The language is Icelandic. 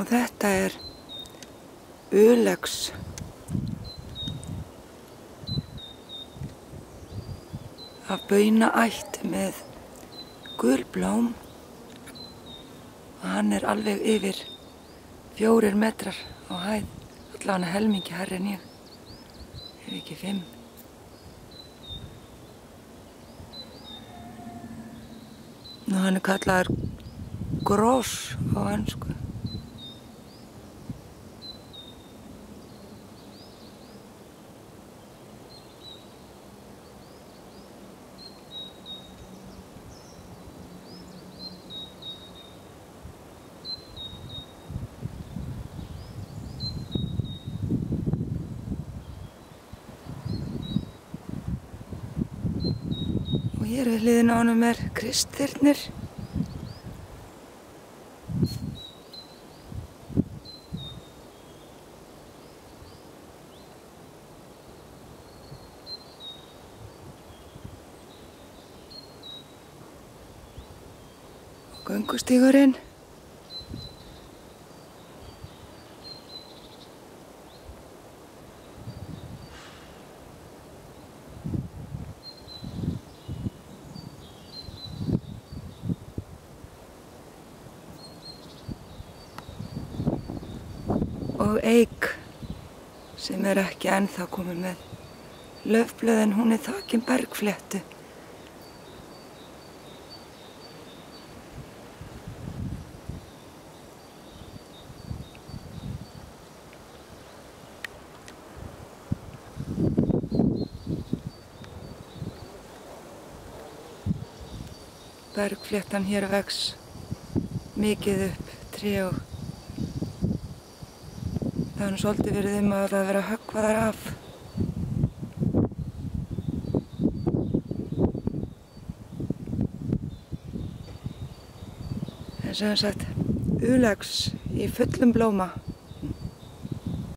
Og þetta ulex. Af baunaætt með gul blóm. Og hann alveg yfir 4 metrar á hæð. Allavega helmingi hærri en ég. Ef ekki 5. Og hann kallaður gros á ensku. Og hér við hliðina á honum kristhyrnir. Og göngustígurinn. Og eik sem ekki ennþá komin með laufblöð en hún þakin bergfléttu. Bergfléttan hér vex mikið upp tré og það nú svolítið verið að það vera að höggva þær af. En sem sagt, ulex í fullum blóma.